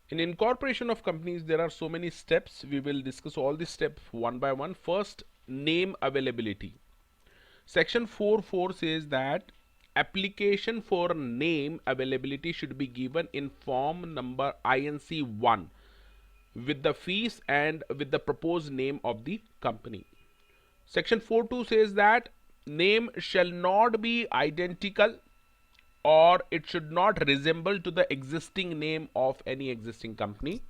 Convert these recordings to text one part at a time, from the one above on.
In incorporation of companies, there are so many steps. We will discuss all the steps one by one. First, name availability. Section 4.4 says that application for name availability should be given in form number INC 1 with the fees and with the proposed name of the company. Section 4.2 says that name shall not be identical or it should not resemble to the existing name of any existing company.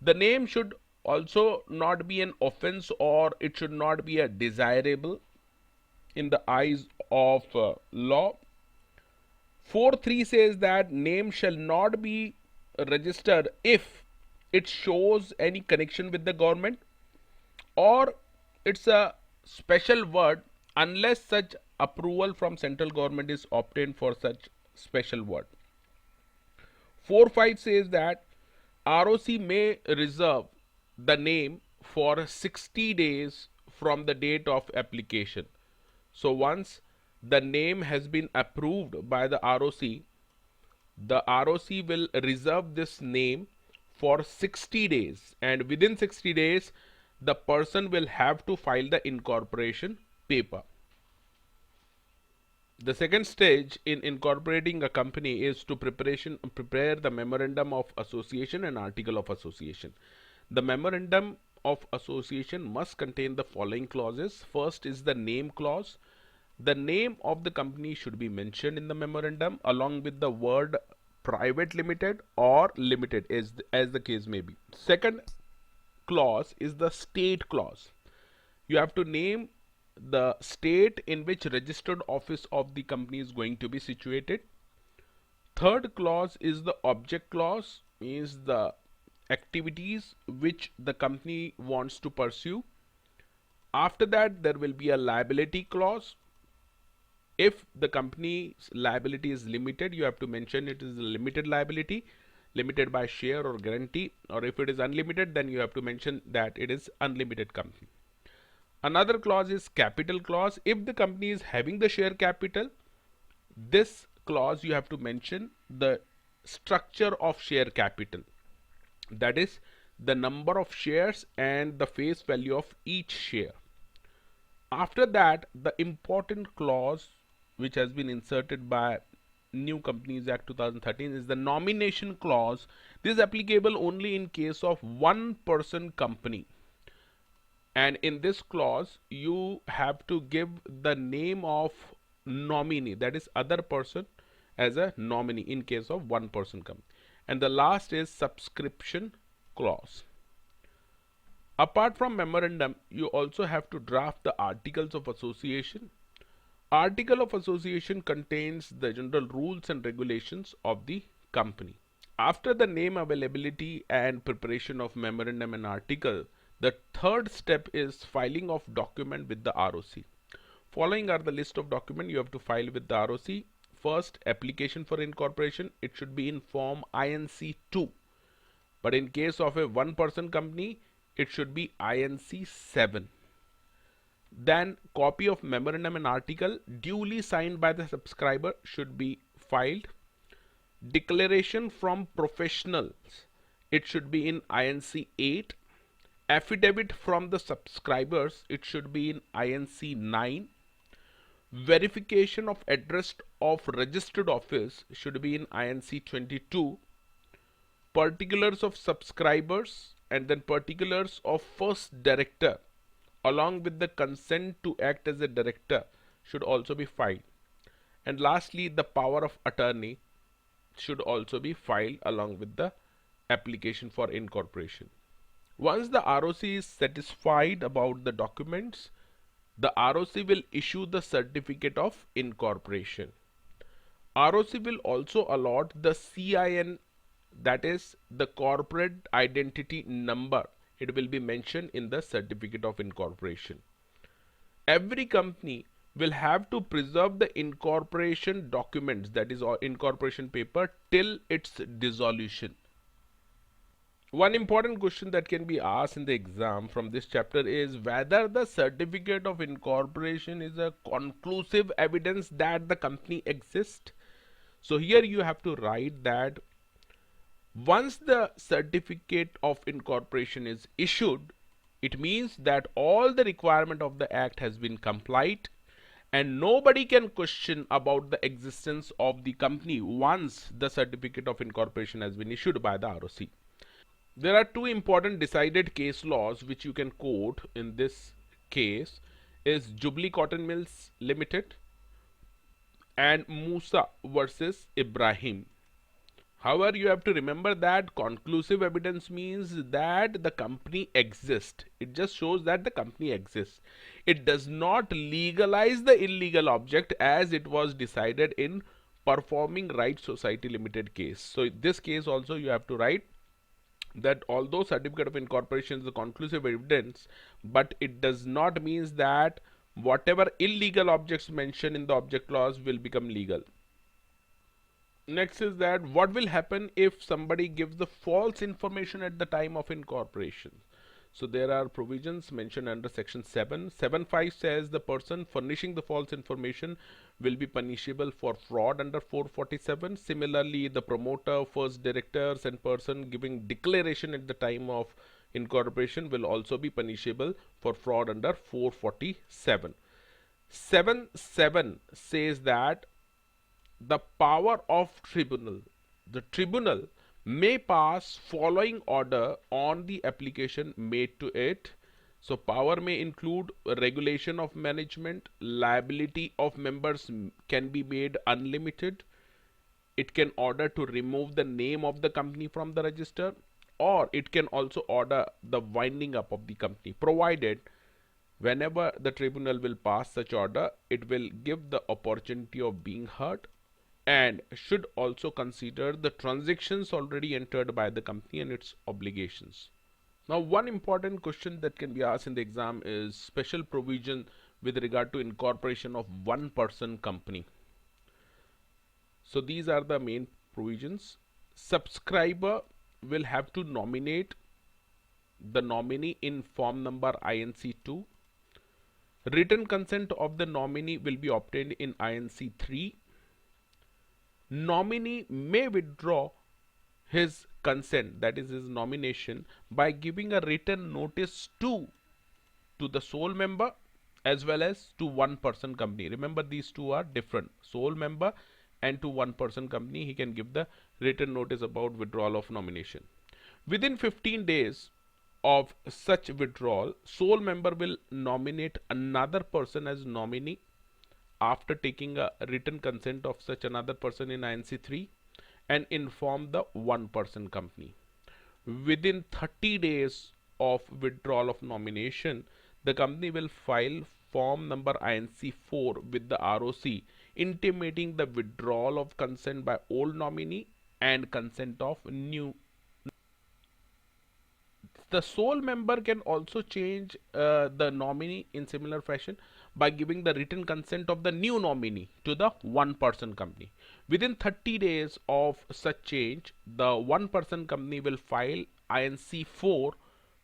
The name should also not be an offense or it should not be a desirable in the eyes of law. 4.3 says that name shall not be registered if it shows any connection with the government or it's a special word unless such approval from central government is obtained for such special word. 4.5 says that ROC may reserve the name for 60 days from the date of application. So once the name has been approved by the ROC will reserve this name for 60 days, and within 60 days the person will have to file the incorporation paper. The second stage in incorporating a company is to prepare the memorandum of association and article of association. The memorandum of association must contain the following clauses. First is the name clause. The name of the company should be mentioned in the memorandum along with the word private limited or limited as the case may be. Second clause is the state clause. You have to name the state in which registered office of the company is going to be situated. Third clause is the object clause, means the activities which the company wants to pursue. After that, there will be a liability clause. If the company's liability is limited, you have to mention it is a limited liability, limited by share or guarantee, or if it is unlimited, then you have to mention that it is unlimited company. Another clause is capital clause. If the company is having the share capital, this clause you have to mention the structure of share capital, that is the number of shares and the face value of each share. After that, the important clause which has been inserted by New Companies Act 2013 is the nomination clause. This is applicable only in case of one person company, and in this clause you have to give the name of nominee, that is other person, as a nominee in case of one person company. And the last is subscription clause. Apart from memorandum, you also have to draft the articles of association. Article of association contains the general rules and regulations of the company. After the name availability and preparation of memorandum and article, the third step is filing of document with the ROC. Following are the list of documents you have to file with the ROC. First, application for incorporation. It should be in form INC 2. But in case of a one person company, it should be INC 7. Then copy of memorandum and article duly signed by the subscriber should be filed. Declaration from professionals, it should be in INC 8. Affidavit from the subscribers, it should be in INC 9. Verification of address of registered office should be in INC 22. Particulars of subscribers and then particulars of first director along with the consent to act as a director should also be filed. And lastly, the power of attorney should also be filed along with the application for incorporation. Once the ROC is satisfied about the documents, the ROC will issue the certificate of incorporation. ROC will also allot the CIN, that is the corporate identity number. It will be mentioned in the certificate of incorporation. Every company will have to preserve the incorporation documents, that is incorporation paper, till its dissolution. One important question that can be asked in the exam from this chapter is whether the certificate of incorporation is a conclusive evidence that the company exists. So here you have to write that Once the certificate of incorporation is issued, it means that all the requirement of the act has been complied and nobody can question about the existence of the company once the certificate of incorporation has been issued by the ROC. There are two important decided case laws which you can quote in this case is Jubilee Cotton Mills Limited and Musa versus Ibrahim. However, you have to remember that conclusive evidence means that the company exists. It just shows that the company exists. It does not legalize the illegal object as it was decided in Performing Rights Society Limited case. So in this case also you have to write that although certificate of incorporation is the conclusive evidence, but it does not mean that whatever illegal objects mentioned in the object clause will become legal. Next is that what will happen if somebody gives the false information at the time of incorporation. So there are provisions mentioned under section 7. 7.5 says the person furnishing the false information will be punishable for fraud under 447. Similarly, the promoter, first directors and person giving declaration at the time of incorporation will also be punishable for fraud under 447. 7.7 says that the power of tribunal. The tribunal may pass following order on the application made to it. So power may include regulation of management, liability of members can be made unlimited. It can order to remove the name of the company from the register, or it can also order the winding up of the company, provided whenever the tribunal will pass such order, it will give the opportunity of being heard and should also consider the transactions already entered by the company and its obligations. Now, one important question that can be asked in the exam is special provision with regard to incorporation of one person company. So these are the main provisions. Subscriber will have to nominate the nominee in form number INC2. Written consent of the nominee will be obtained in INC3. Nominee may withdraw his consent, that is his nomination, by giving a written notice to the sole member as well as to one person company. Remember, these two are different. Sole member and to one person company, he can give the written notice about withdrawal of nomination. Within 15 days of such withdrawal, sole member will nominate another person as nominee after taking a written consent of such another person in INC3 and inform the one person company. Within 30 days of withdrawal of nomination, the company will file form number INC4 with the ROC intimating the withdrawal of consent by old nominee and consent of new. The sole member can also change the nominee in similar fashion by giving the written consent of the new nominee to the one person company. Within 30 days of such change, the one person company will file INC4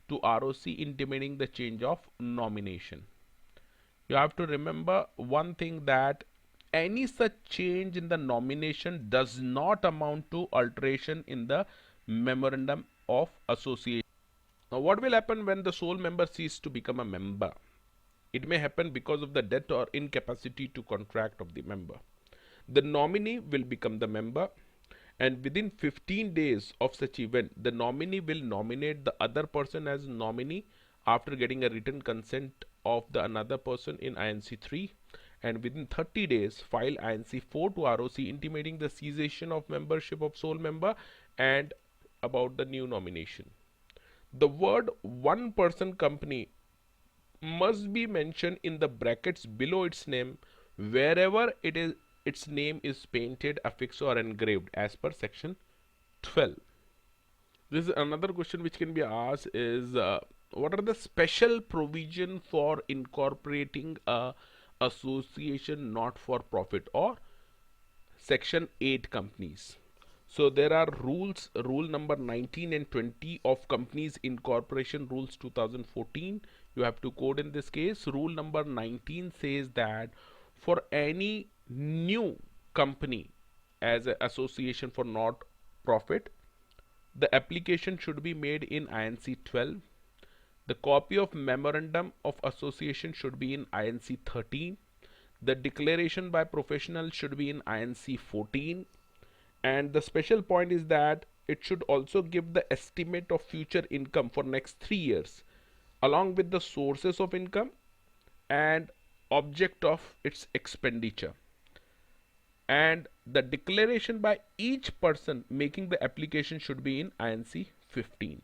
to ROC intimating the change of nomination. You have to remember one thing, that any such change in the nomination does not amount to alteration in the memorandum of association. Now, what will happen when the sole member ceases to become a member? It may happen because of the death or incapacity to contract of the member. The nominee will become the member, and within 15 days of such event, the nominee will nominate the other person as nominee after getting a written consent of the another person in INC3, and within 30 days file INC4 to ROC intimating the cessation of membership of sole member and about the new nomination. The word one person company must be mentioned in the brackets below its name wherever its name is painted, affixed or engraved as per section 12. This is another question which can be asked is what are the special provision for incorporating a association not for profit or section 8 companies. So there are rules, rule number 19 and 20 of Companies Incorporation Rules 2014. You have to code in this case. Rule number 19 says that for any new company as an association for not profit, The application should be made in INC 12. The copy of memorandum of association should be in INC 13. The declaration by professional should be in INC 14. And the special point is that it should also give the estimate of future income for next 3 years along with the sources of income and object of its expenditure. And the declaration by each person making the application should be in INC 15.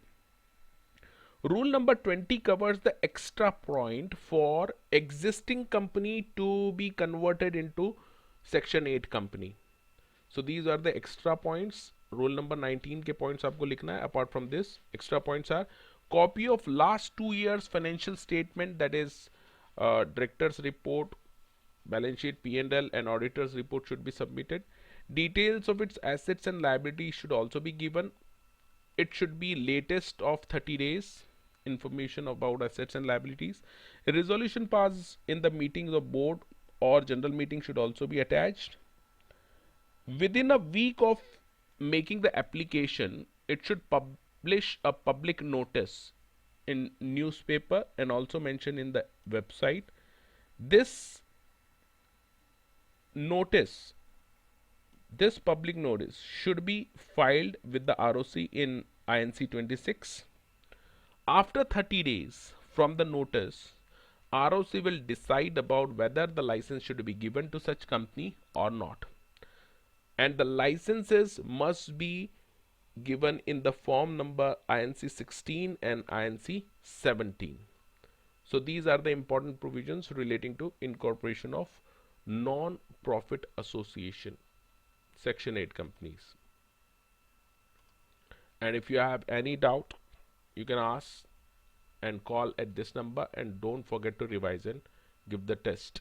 Rule number 20 covers the extra point for existing company to be converted into section 8 company. So these are the extra points. Rule number 19 के points आपको लिखना है. Apart from this, extra points are copy of last 2 years financial statement, that is director's report, balance sheet, P&L and auditor's report should be submitted. Details of its assets and liabilities should also be given. It should be latest of 30 days. Information about assets and liabilities. A resolution passed in the meetings of board or general meeting should also be attached. Within a week of making the application, it should publish a public notice in newspaper and also mention in the website. This notice, this public notice should be filed with the ROC in INC 26. After 30 days from the notice, ROC will decide about whether the license should be given to such company or not. And the licenses must be given in the form number INC 16 and INC 17. So these are the important provisions relating to incorporation of non-profit association, section 8 companies. And if you have any doubt, you can ask and call at this number, and don't forget to revise and give the test.